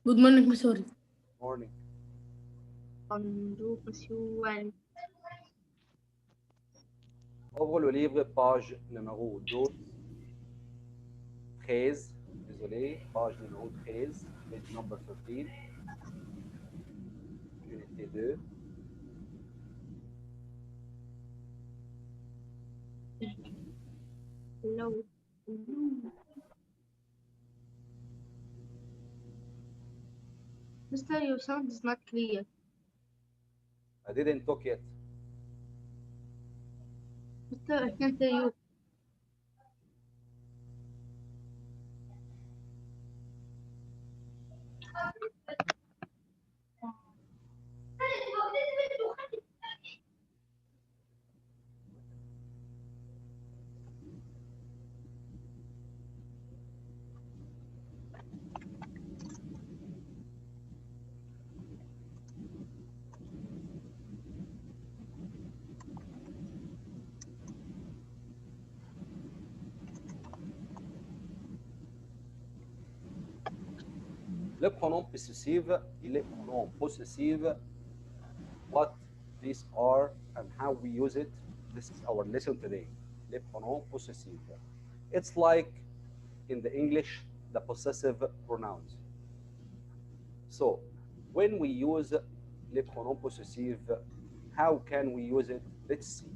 Good morning, Miss Ori. Morning. Bonjour, Monsieur Wang. Ouvre le livre, page numéro 12, 13. Désolé, page numéro 13, page number 13, unité 2. Hello. Mister, your sound is not clear. I didn't talk yet. Mister, I can't hear you. Le pronom possessive et les pronoms possessive, what these are and how we use it. This is our lesson today. Les pronoms possessive. It's like in the English, the possessive pronouns. So when we use les pronoms possessive, how can we use it? Let's see.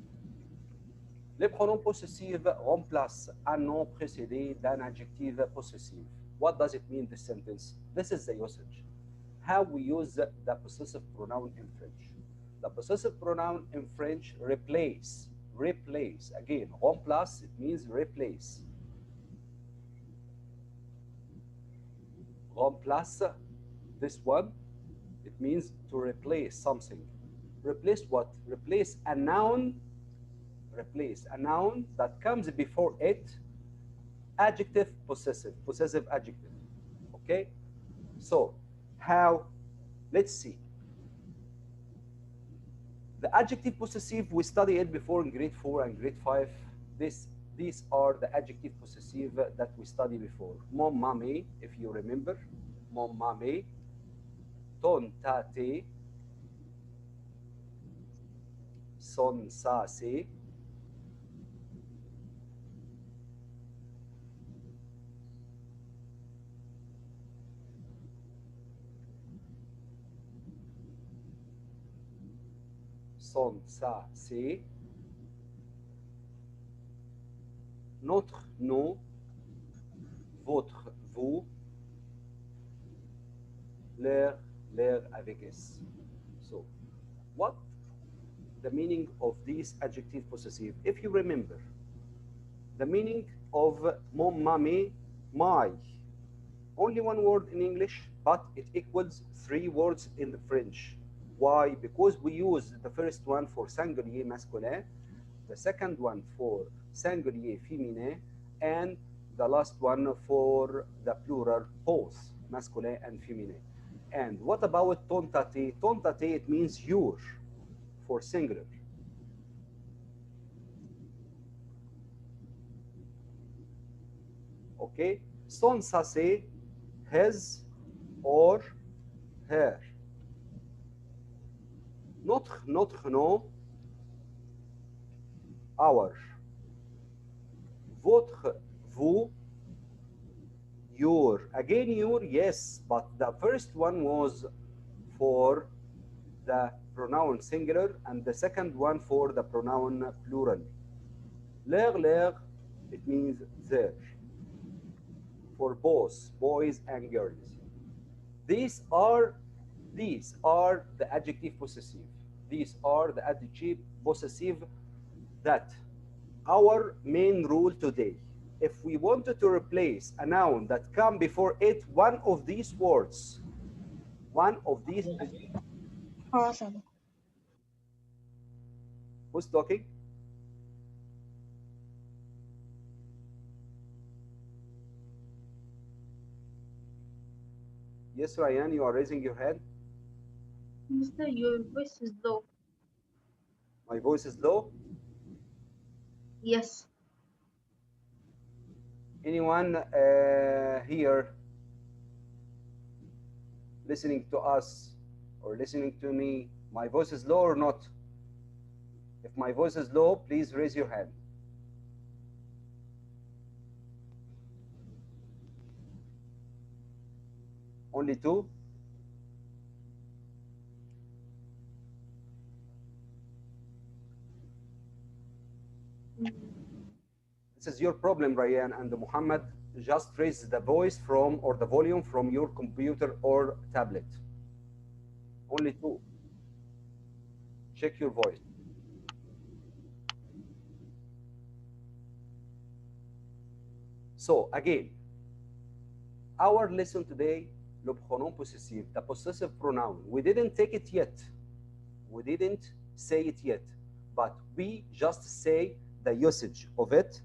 Les pronoms possessifs remplacent un nom précédé d'un adjectif possessif. What does it mean, this sentence? This is the usage. How we use the possessive pronoun in French. The possessive pronoun in French replace. Again, remplace, it means replace. Remplace, this one, it means to replace something. Replace what? Replace a noun that comes before it, adjective possessive adjective. Okay, so how? Let's see. The adjective possessive, we studied it before in grade 4 and grade 5. These are the adjective possessive that we studied before. Mon mame, if you remember, mon mame, ton tate, son sa se, son, sa, c'est, notre, nos, votre, vous, leur, avec S. So, what the meaning of these adjective possessive? If you remember, the meaning of mon mame, my, only one word in English, but it equals 3 words in the French. Why? Because we use the first one for singulier masculin, the second one for singulier féminin, and the last one for the plural, both masculine and feminine. And what about ton tate? Ton tate, it means your, for singular. Okay, son ça c'est his or her. Notre nom, our. Votre, vous, your. Again your, yes, but the first one was for the pronoun singular and the second one for the pronoun plural. Leur, it means their, for both boys and girls. These are the adjective possessive. These are the adjective possessive that our main rule today. If we wanted to replace a noun that come before it, one of these words, one of these, Awesome. who's talking? Yes, Ryan, you are raising your hand. Mister, your voice is low. My voice is low. Yes. Anyone here? listening to us or listening to me, my voice is low or not? If my voice is low, please raise your hand. Only two? This is your problem, Ryan and Muhammad. Just raise the voice from or the volume from your computer or tablet. Only two. Check your voice. So again, our lesson today, le pronom possessive, the possessive pronoun. We didn't take it yet. We didn't say it yet, but we just say the usage of it.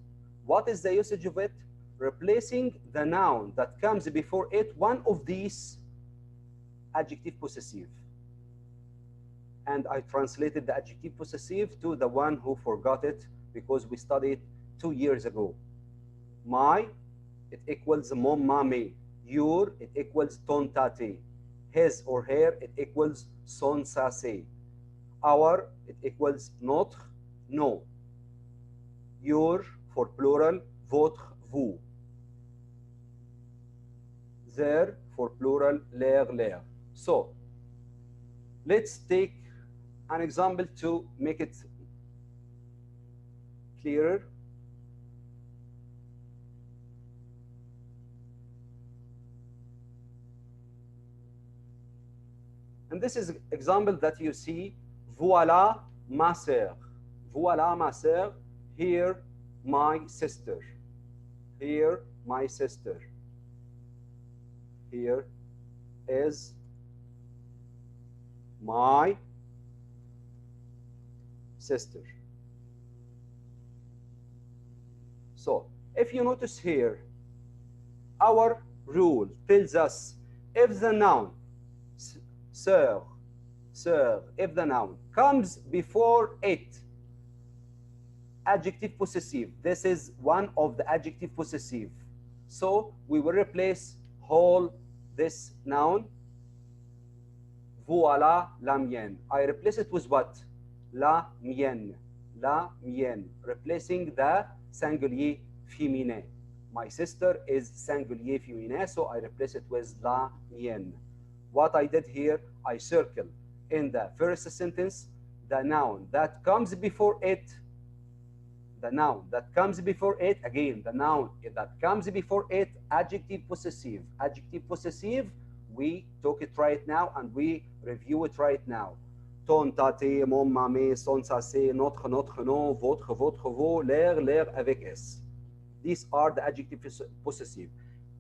What is the usage of it? Replacing the noun that comes before it, one of these adjective possessive. And I translated the adjective possessive to the one who forgot it because we studied 2 years ago. My, it equals mon mame. Your, it equals ton tate. His or her, it equals son sa se. Our, it equals notre, no. Your, for plural, votre, vous. Their, for plural, leur. So, let's take an example to make it clearer. And this is example that you see, voilà ma sœur. Voilà ma sœur. Here, my sister. Here, my sister. Here is my sister. So, if you notice here, our rule tells us if the noun sœur, if the noun comes before it, adjective possessive. This is one of the adjective possessive. So we will replace whole this noun. Voilà la mienne. I replace it with what? La mienne. La mienne. Replacing the singulier féminin. My sister is singulier féminin, so I replace it with la mienne. What I did here, I circle in the first sentence the noun that comes before it. The noun that comes before it, again, the noun that comes before it, adjective possessive. Adjective possessive, we took it right now and we review it right now. Ton, tate, mon, mame, son, sa, se, notre, non, votre, vos, leur avec s. These are the adjective possessive.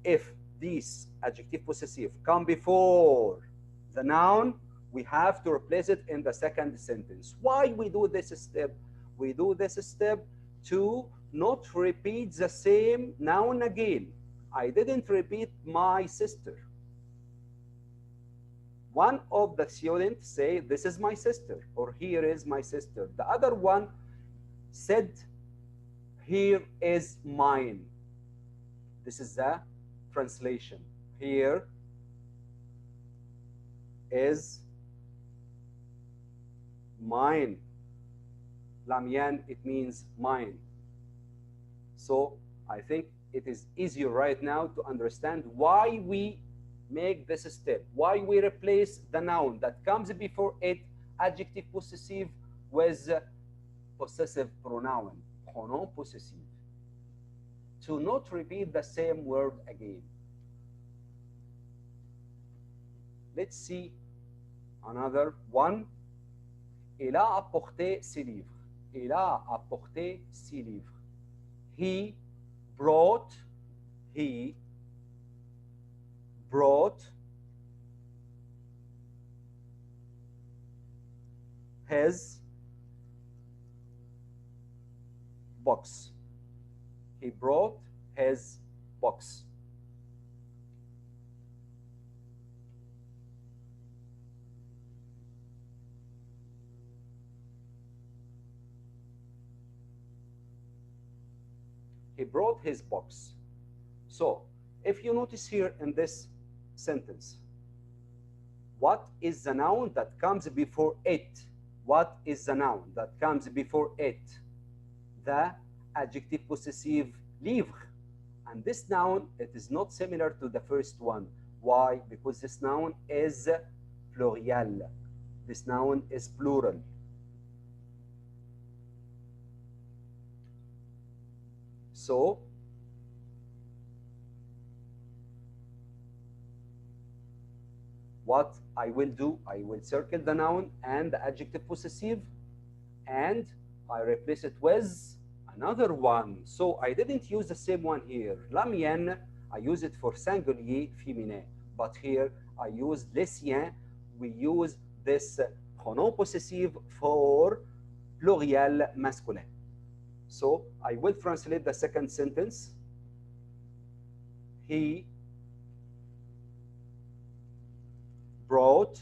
If these adjective possessive come before the noun, we have to replace it in the second sentence. Why we do this step? We do this step to not repeat the same noun again. I didn't repeat my sister. One of the students say, this is my sister, or here is my sister. The other one said, here is mine. This is the translation. Here is mine. La mienne, it means mine. So I think it is easier right now to understand why we make this step, why we replace the noun that comes before it, adjective possessive, with possessive pronoun, pronom possessive, to not repeat the same word again. Let's see another one. Il a apporté ses livres. Il a apporté ses livres. He brought his box. He brought his box. He brought his box. So, if you notice here in this sentence, What is the noun that comes before it? What is the noun that comes before it? The adjective possessive livre. And this noun, it is not similar to the first one. Why? Because this noun is plurial. This noun is plural. So, what I will do, I will circle the noun and the adjective possessive, and I replace it with another one. So I didn't use the same one here. La mienne, I use it for singulier féminin. But here I use les siens. We use this pronom possessive for plurial masculine. So I will translate the second sentence. He brought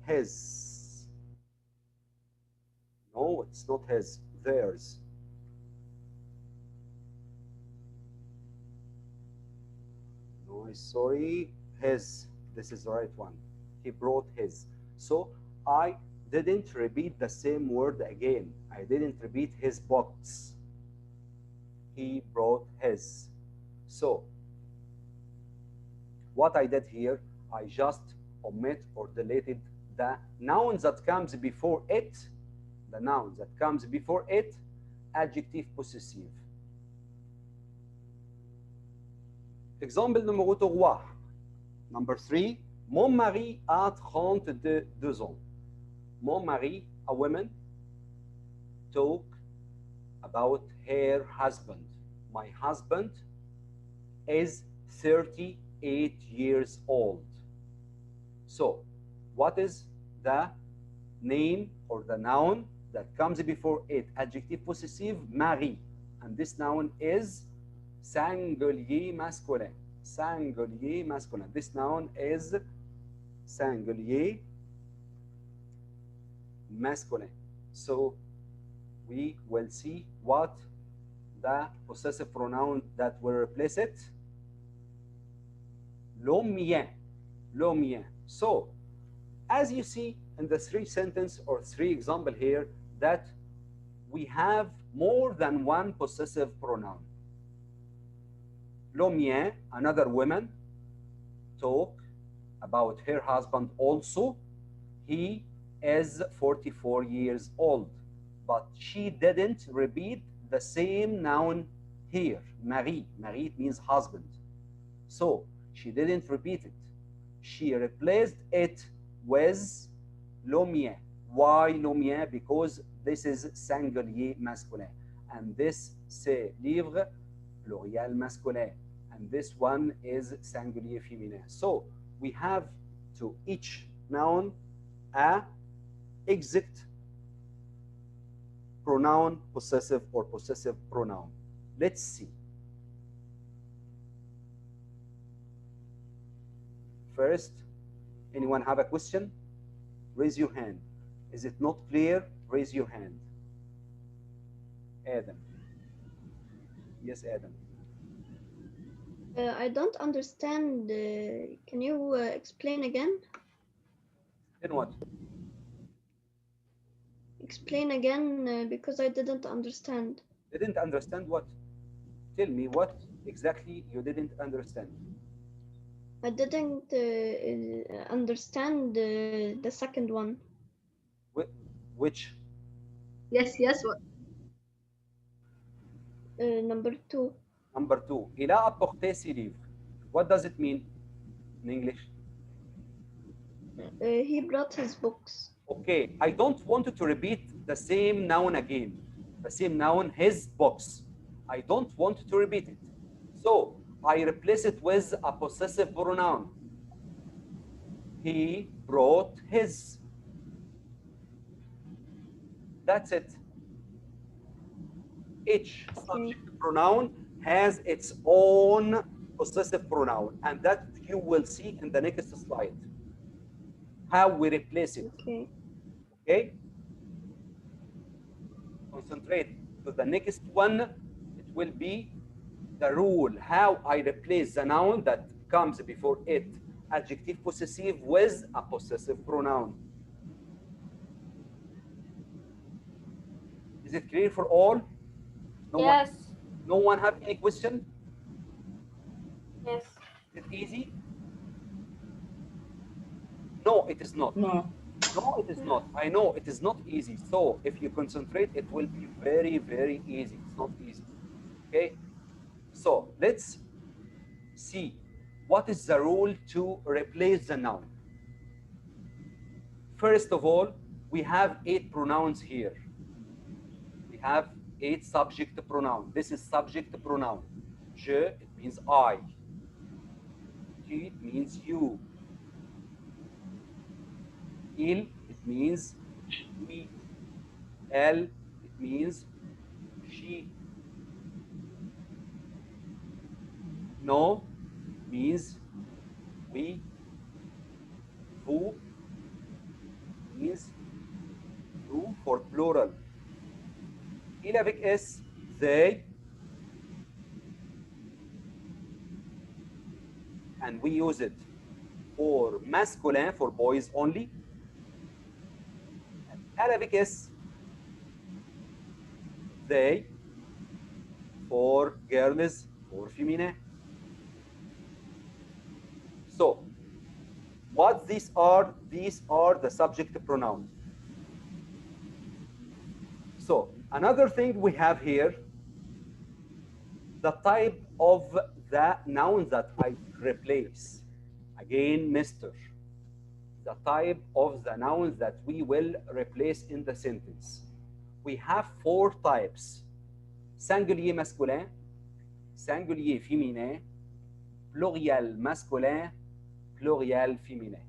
his. No, it's not his, theirs. No, sorry, his. This is the right one. He brought his. So I didn't repeat the same word again. I didn't repeat his box. He brought his. So what I did here, I just omit or deleted the noun that comes before it, the noun that comes before it, adjective possessive. Exemple numéro 3. Number 3. Mon mari a 32 ans. Mon mari, a woman, talk about her husband. My husband is 38 years old. So, what is the name or the noun that comes before it? Adjective possessive, mari. And this noun is singulier masculin. Singulier masculin. This noun is singulier masculine. So we will see what the possessive pronoun that will replace it. Le mien. Le mien. So as you see in the 3 sentence or 3 example here, that we have more than one possessive pronoun. Le mien, another woman, talk about her husband also. He is 44 years old, but she didn't repeat the same noun here, mari. Mari, it means husband. So she didn't repeat it. She replaced it with le mien. Why le mien? Because this is singulier masculin, and this c'est livre pluriel masculin, and this one is singulier féminin. So we have to each noun a exact pronoun, possessive or possessive pronoun. Let's see. First, anyone have a question? Raise your hand. Is it not clear? Raise your hand. Adam. Yes, Adam. I don't understand. Can you explain again? Then what? Explain again because I didn't understand. Didn't understand what? Tell me what exactly you didn't understand. I didn't understand the second one. Which? Yes, what? Number 2. Number 2. Il a apporté ses livres. What does it mean in English? He brought his books. Okay, I don't want to repeat the same noun again. The same noun, his books. I don't want to repeat it. So I replace it with a possessive pronoun. He brought his. That's it. Each subject pronoun has its own possessive pronoun, and that you will see in the next slide. How we replace it. Okay. Okay? Concentrate to the next one. It will be the rule how I replace the noun that comes before it, adjective possessive, with a possessive pronoun. Is it clear for all? Yes. No one have any question? Yes. Is it easy? No, it is not. No. No, it is not. I know it is not easy. So if you concentrate, it will be very, very easy. It's not easy. Okay? So let's see what is the rule to replace the noun. First of all, we have 8 pronouns here. We have 8 subject pronouns. This is subject pronoun. Je, it means I. Tu, it means you. Il, it means we. Elle, it means she. No means we. Vous means you for plural. Il avec S, they. And we use it for masculine, for boys only. Elle avec S, they, for girls, for feminine. So, what these are the subject pronouns. So, another thing we have here, the type of the noun that I replace. Again, Mr. The type of the nouns that we will replace in the sentence. We have 4 types: singulier masculin, singulier féminin, pluriel masculin, pluriel féminin.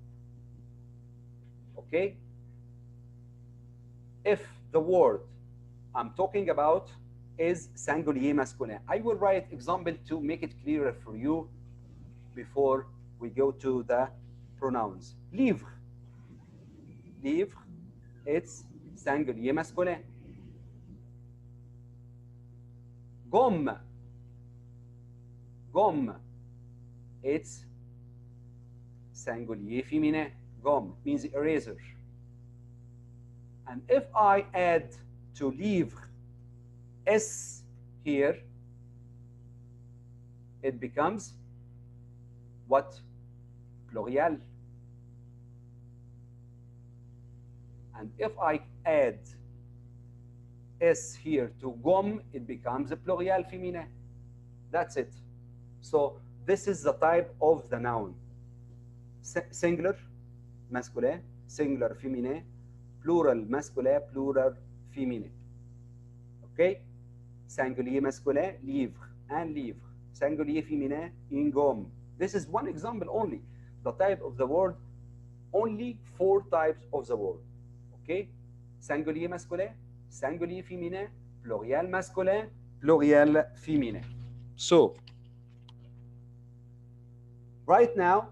Okay? If the word I'm talking about is singulier masculin, I will write example to make it clearer for you before we go to the pronouns. Livre. Livre, it's singulier masculin. Gomme. Gomme, it's singulier féminin. Gomme means eraser. And if I add to livre S here, it becomes what? Plurial. And if I add S here to gomme, it becomes a plurial féminin. That's it. So this is the type of the noun. Singular, masculin, singular, féminin, plural, masculin, plural, féminin. Okay? Singulier masculin, livre, and livre. Singulier féminin, une gomme. This is one example only. The type of the word, only 4 types of the word. Okay? Singulier masculin, singulier féminin, pluriel masculin, pluriel féminin. So, right now,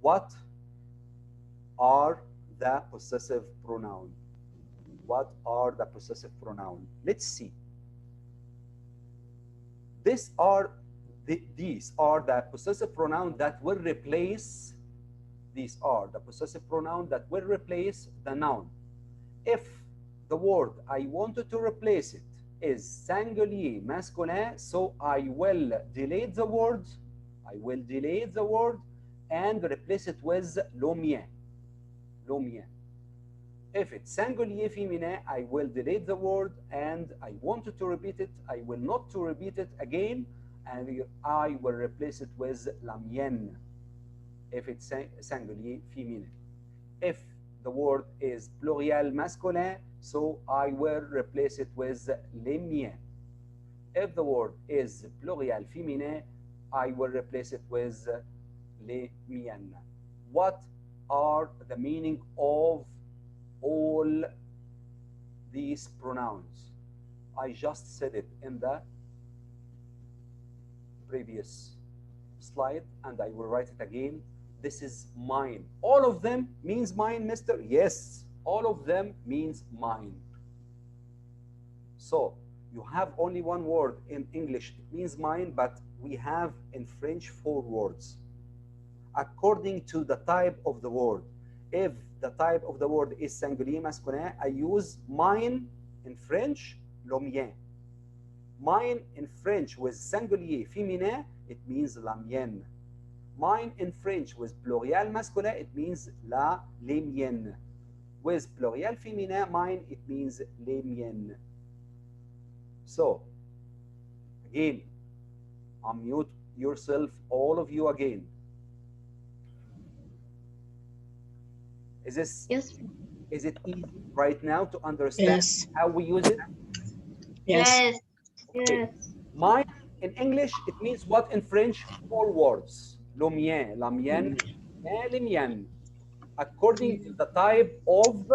what are the possessive pronouns? What are the possessive pronouns? Let's see. These are the possessive pronouns that will replace. These are the possessive pronouns that will replace the noun. If the word I wanted to replace it is singulier masculin, so I will delete the word. I will delete the word and replace it with le mien. Le mien. If it's singulier féminin, I will delete the word and I wanted to repeat it. I will not to repeat it again, and I will replace it with la mienne. If it's singulier féminin. If the word is pluriel masculin, so I will replace it with les miens. If the word is pluriel féminin, I will replace it with les miennes. What are the meaning of all these pronouns? I just said it in the previous slide, and I will write it again. This is mine. All of them means mine, mister? Yes, all of them means mine. So, You have only one word in English, it means mine, but we have in French 4 words. According to the type of the word. If the type of the word is singulier masculin, I use mine in French, le mien. Mine in French with singulier féminin, it means la mienne. Mine in French with pluriel masculin, it means les miennes. With pluriel féminin, mine, it means les miennes. So, again, unmute yourself, all of you again. Is this, Yes. is it easy right now to understand Yes. how we use it? Yes. Yes. Mine in English, it means what in French? 4 words. Le mien, la mienne, les miennes. According to the type of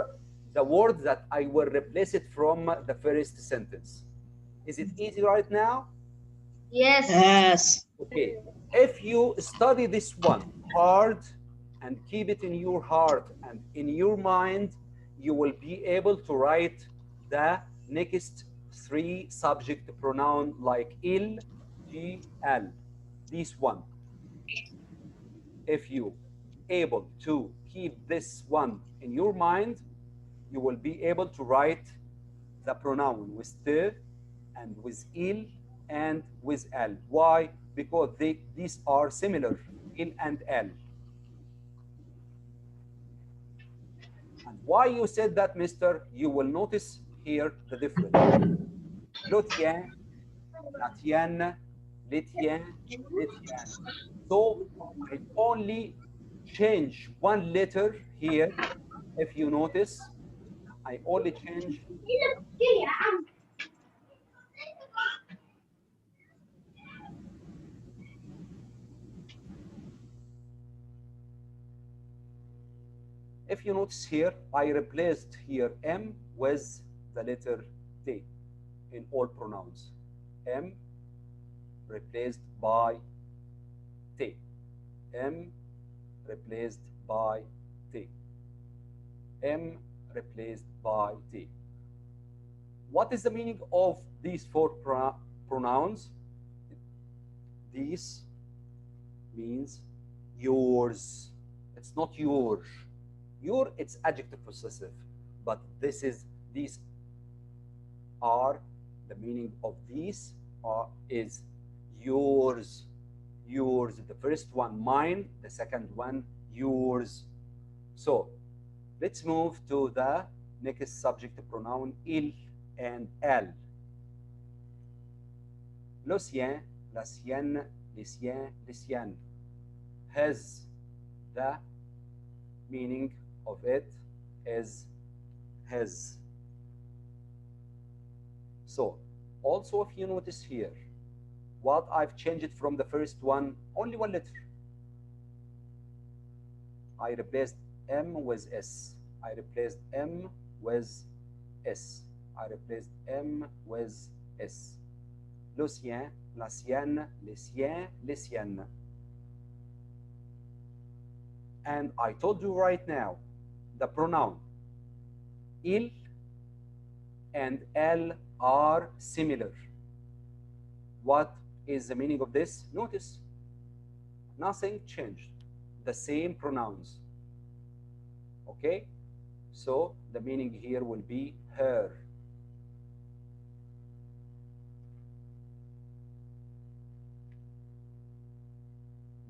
the word that I will replace it from the first sentence. Is it easy right now? Yes. Yes. Okay. If you study this one hard and keep it in your heart and in your mind, you will be able to write the next 3 subject pronoun like il, tu, elle. This one. If you able to keep this one in your mind, you will be able to write the pronoun with te and with il and with elle. Why? Because these are similar, il and elle. And why you said that, mister? You will notice here the difference. Le tien, la tienne, les tiens, les tiennes. So I only change one letter here. If you notice, I only change if you notice here, I replaced here M with the letter T in all pronouns. M replaced by T. M replaced by T. M replaced by T. What is the meaning of these 4 pronouns? This means yours. It's not your. Your, it's adjective possessive. But these are, the meaning of these is yours. Yours, the first one mine, the second one yours. So let's move to the next subject pronoun il and elle. Le sien, la sienne, les siens, les siennes. Has, the meaning of it is his. So also if you notice here, what I've changed from the first one, only one letter. I replaced M with S. I replaced M with S. I replaced M with S. Le sien, la sienne, les siens, les siennes. And I told you right now, the pronoun il and elle are similar. What is the meaning of this? Notice, nothing changed. The same pronouns. Okay? So the meaning here will be her.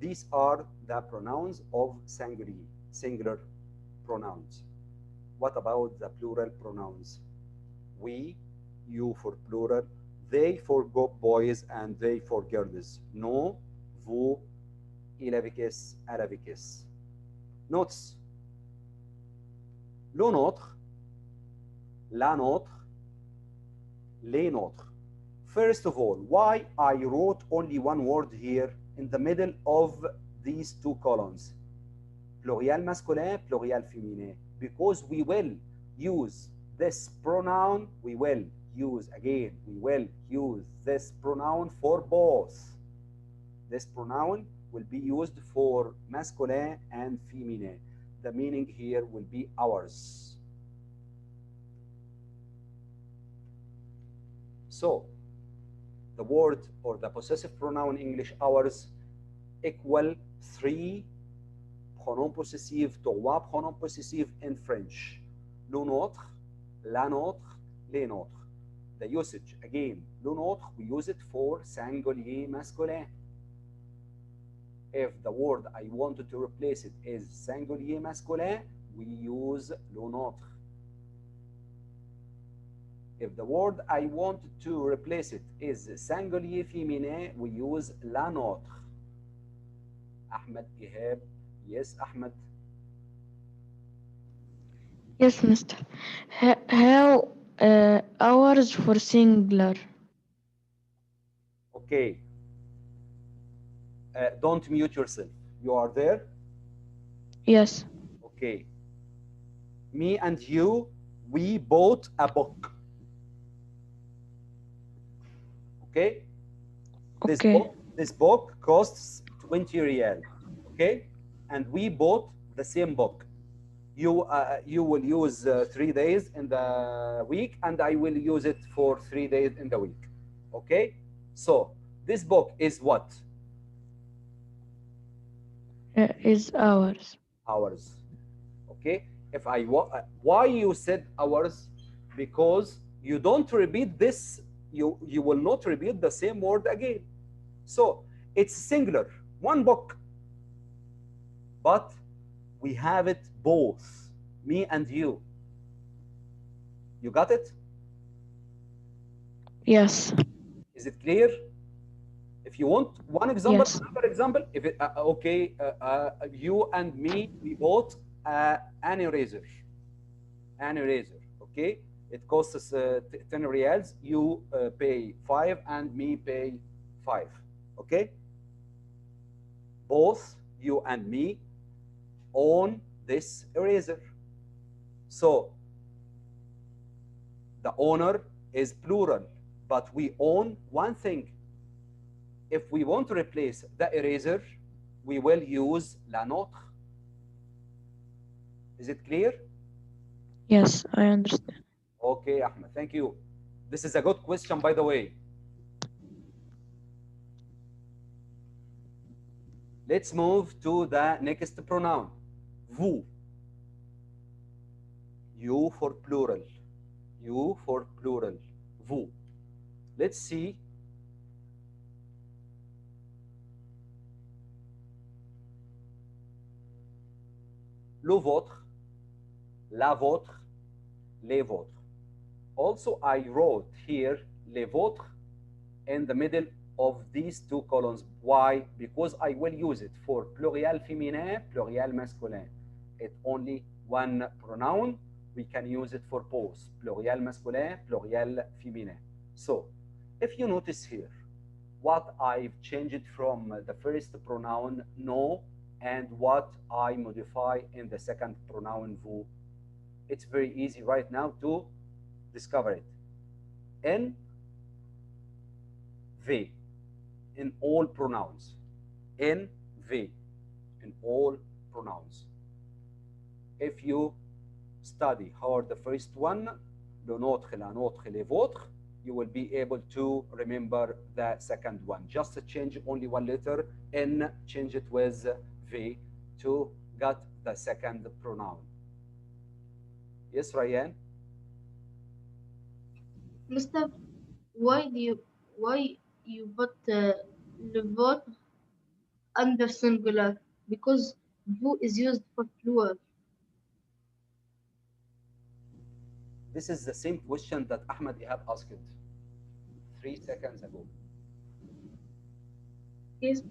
These are the pronouns of singular pronouns. What about the plural pronouns? We, you for plural, they for boys and they for girls. Nous, vous, il avec s, elle avec s. Notes. Le nôtre, la nôtre, les nôtres. First of all, why I wrote only one word here in the middle of these 2 columns? Pluriel masculin, pluriel féminin. Because we will use this pronoun, we will use this pronoun for both. This pronoun will be used for masculin and féminin. The meaning here will be ours. So So the word or the possessive pronoun English ours equal 3 pronoms possessifs, 3 pronoms possessifs in French. Le nôtre, la nôtre, les nôtres. The usage, again, le nôtre, we use it for singulier masculin. If the word I wanted to replace it is singulier masculin, we use le nôtre. If the word I wanted to replace it is singulier féminin, we use la nôtre. Ahmed, Ihab, yes, Ahmed. Yes, mister. How hours for singular? Okay. Don't mute yourself. You are there? Yes. Okay. Me and you, we bought a book. Okay? Okay. This book costs 20 riyal. Okay? And we bought the same book. You will use 3 days in the week, and I will use it for 3 days in the week. Okay? So this book is what? Is hours. Hours. Okay? If I why you said hours? Because you don't repeat this. You will not repeat the same word again. So it's singular, one book. But we have it both, me and you. You got it? Yes. Is it clear? If you want one example, Yes. another example, if it, okay, you and me, we bought an eraser. An eraser, okay? It costs us 10 riyals. You pay 5 and me pay 5, okay? Both you and me own this eraser. So the owner is plural, but we own one thing. If we want to replace the eraser, we will use la nôtre. Is it clear? Yes, I understand. Okay, Ahmed, thank you. This is a good question, by the way. Let's move to the next pronoun, vous. You for plural. You for plural. Vous. Let's see. Le vôtre, la vôtre, les vôtres. Also, I wrote here les vôtres in the middle of these 2 columns. Why? Because I will use it for pluriel féminin, pluriel masculin. It's only one pronoun. We can use it for both pluriel masculin, pluriel féminin. So, if you notice here, what I've changed from the first pronoun no and what I modify in the second pronoun vous. It's very easy right now to discover it. In, V, in all pronouns. In, V, in all pronouns. If you study hard the first one, le nôtre, la nôtre, les vôtres, you will be able to remember the second one. Just change only one letter, N, change it with V to get the second pronoun. Yes, Ryan? Mister, why you put le vôtre under singular? Because vous is used for plural. This is the same question that Ahmed Ihab asked 3 seconds ago. Yes.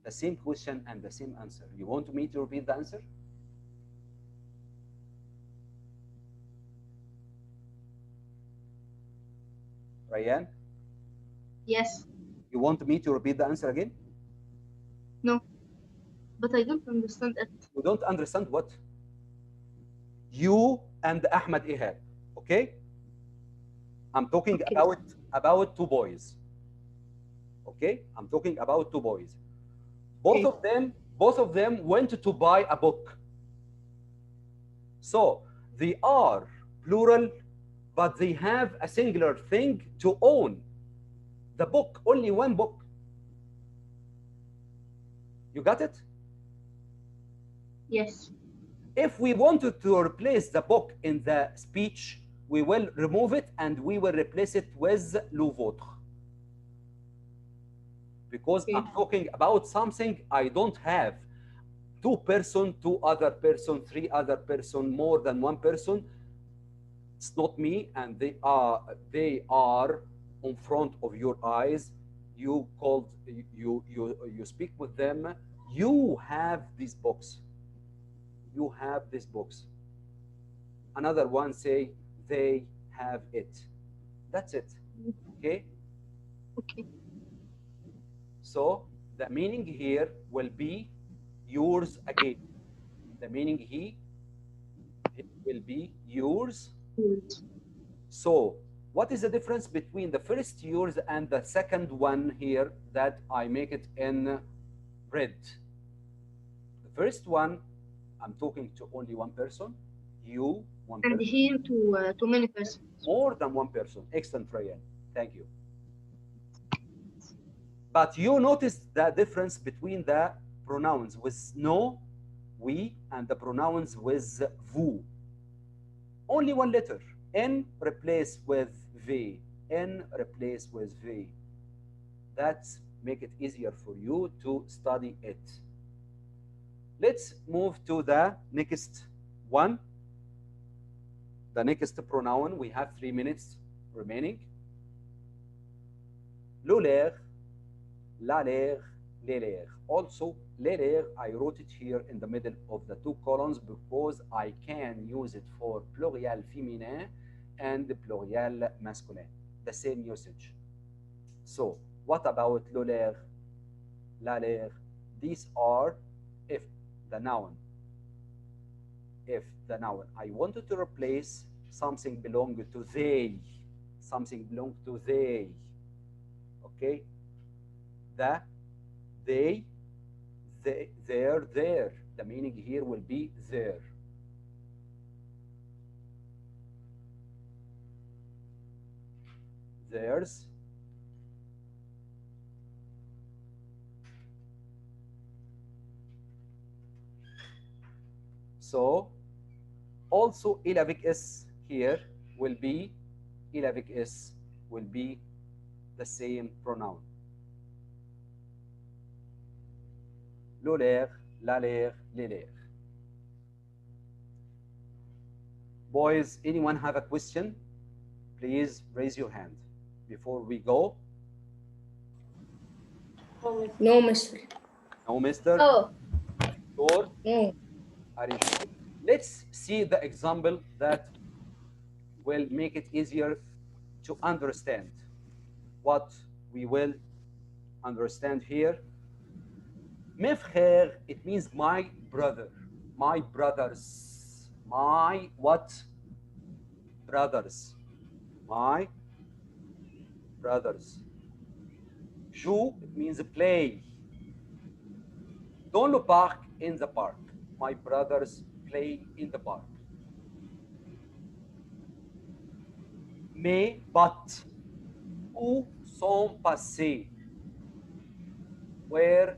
The same question and the same answer. You want me to repeat the answer? Ryan? Yes. You want me to repeat the answer again? No. But I don't understand it. You don't understand what? You and Ahmed Ihab, okay? I'm talking about 2 boys. Okay? I'm talking about 2 boys. Both of them went to buy a book. So they are plural, but they have a singular thing to own. The book, only one book. You got it? Yes. If we wanted to replace the book in the speech, we will remove it and we will replace it with le vôtre. Because Okay. I'm talking about something I don't have. Two person, two other person, three other person, more than one person. It's not me, and they are in front of your eyes. You speak with them. You have these books. You have these books. Another one say they have it. That's it. Okay. Okay. So the meaning here will be yours again. The meaning it will be yours. Good. So what is the difference between the first yours and the second one here that I make it in red? The first one, I'm talking to only one person. You, one And person. here to many persons. More than one person. Excellent, Ryan. Thank you. But you notice the difference between the pronouns with no, we, and the pronouns with vous. Only one letter. N replaced with V. N replaced with V. That's make it easier for you to study it. Let's move to the next one. The next pronoun. We have 3 minutes remaining. L'olaire, l'aller, l'élaire. Also, l'élaire, I wrote it here in the middle of the two columns because I can use it for pluriel féminin and pluriel masculin. The same usage. So, what about l'olaire, l'aller? These are if the noun I wanted to replace something belonging to they, something belong to they. Okay, they, there. The meaning here will be there. Theirs. So also il avec s here will be il avec s will be the same pronoun. L'olaire, l'aller, l'élaire. Boys, anyone have a question? Please raise your hand before we go. No, mister. No, mister? Oh, Sure? no. Are you sure? Let's see the example that will make it easier to understand what we will understand here. Mes frères, it means my brother, my brothers, my what? Brothers, my brothers. Joue, it means play. Dans le parc, in the park. My brothers play in the park. Mais, but, où sont passés? Where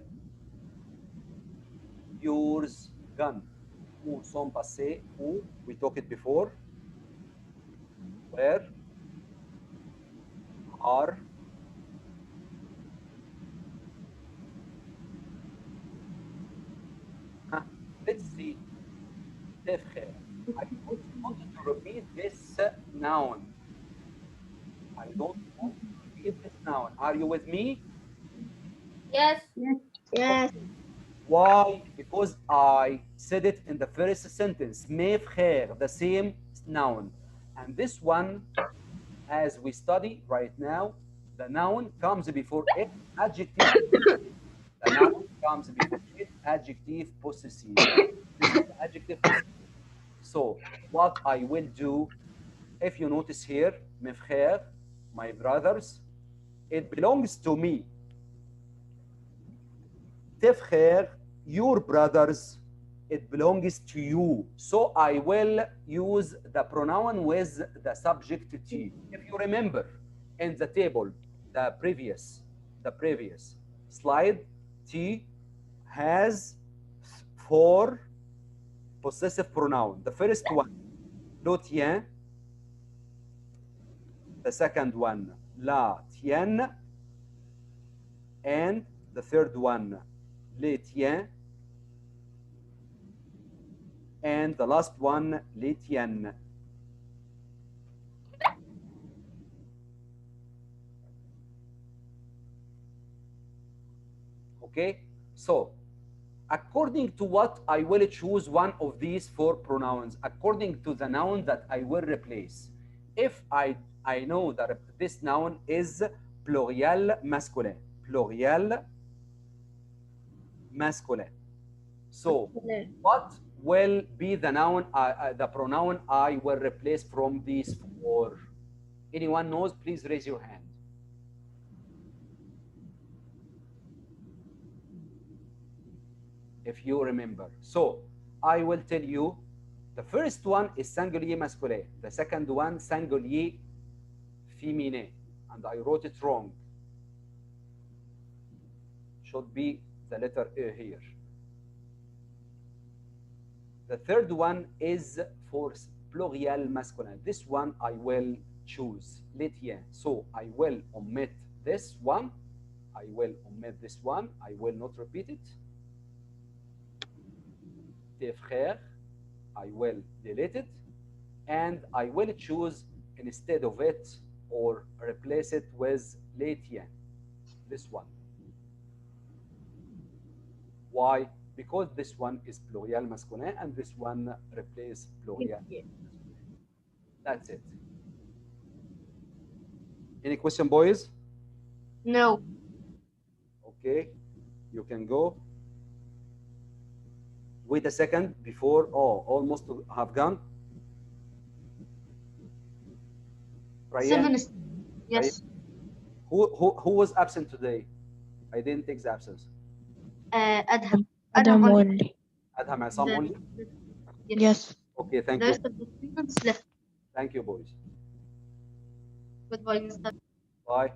yours gone? Où sont passés? Où? We talked it before. Where are let's see. I want to repeat this noun. I don't want to repeat this noun. Are you with me? Yes. Yes. Why? Because I said it in the first sentence. Mes frères, the same noun. And this one, as we study right now, the noun comes before it, adjective. The noun comes before it, adjective possessive. This is the adjective possessive. So what I will do, if you notice here, mes frères, my brothers, it belongs to me. Tes frères, your brothers, it belongs to you. So I will use the pronoun with the subject T. If you remember in the table, the previous slide, T has 4 possessive pronoun. The first one, le tien. The second one, la tienne. And the third one, les tiens. And the last one, les tiennes. Okay, so according to what I will choose one of these 4 pronouns, according to the noun that I will replace. If I know that this noun is pluriel masculin, so what will be the noun, the pronoun I will replace from these 4? Anyone knows? Please raise your hand. If you remember. So I will tell you, the first one is singulier masculin. The second one, singulier féminin. And I wrote it wrong. Should be the letter E here. The third one is for pluriel masculin. This one I will choose, les tiens. So I will omit this one. I will not repeat it. Tes frères, I will delete it, and I will choose instead of it or replace it with les tiens, this one. Why? Because this one is pluriel masculin and this one replace pluriel. That's it. Any question, boys? No. Okay, you can go. Wait a second before, almost have gone. Ryan, 7. Yes. who was absent today? I didn't take the absence. Adham. Adam only. only. Adham Asam only? Yes. Okay, thank The you. rest of the students left. Thank you, boys. Goodbye, Mr. Bye.